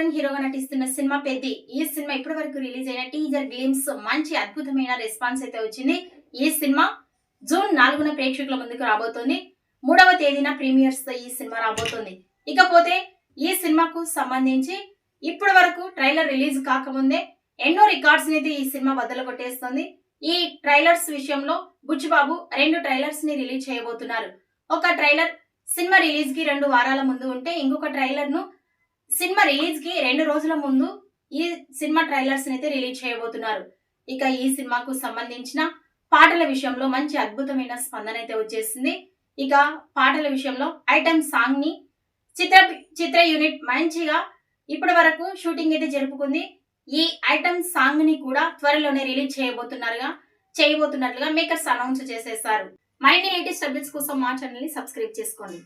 చరణ్ హీరోగా నటిస్తున్న సినిమా పెద్ది. ఈ సినిమా ఇప్పటి వరకు రిలీజ్ అయిన టీజర్ గ్లిమ్స్ మంచి అద్భుతమైన రెస్పాన్స్ అయితే వచ్చింది. ఈ సినిమా జూన్ 4న ప్రేక్షకుల ముందుకు రాబోతోంది. 3వ తేదీన ప్రీమియర్స్ తో ఈ సినిమా రాబోతోంది. ఇకపోతే ఈ సినిమాకు సంబంధించి ఇప్పటి వరకు ట్రైలర్ రిలీజ్ కాకముందే ఎన్నో రికార్డ్స్ అయితే ఈ సినిమా బద్దలు కొట్టేస్తుంది. ఈ ట్రైలర్స్ విషయంలో బుచ్చిబాబు 2 ట్రైలర్స్ ని రిలీజ్ చేయబోతున్నారు. ఒక ట్రైలర్ సినిమా రిలీజ్ కి 2 వారాల ముందు ఉంటే, ఇంకొక ట్రైలర్ ను సినిమా రిలీజ్ కి 2 రోజుల ముందు ఈ సినిమా ట్రైలర్స్ అయితే రిలీజ్ చేయబోతున్నారు. ఇక ఈ సినిమాకు సంబంధించిన పాటల విషయంలో మంచి అద్భుతమైన స్పందన అయితే వచ్చేసింది. ఇక పాటల విషయంలో ఐటమ్ సాంగ్ ని చిత్ర యూనిట్ మంచిగా ఇప్పటి వరకు షూటింగ్ అయితే జరుపుకుంది. ఈ ఐటమ్ సాంగ్ ని కూడా త్వరలోనే రిలీజ్ చేయబోతున్నట్లుగా మేకర్స్ అనౌన్స్ చేసేసారు. మరిన్ని లేటెస్ట్ అప్డేట్స్ కోసం మా ఛానల్ ని సబ్స్క్రైబ్ చేసుకోండి.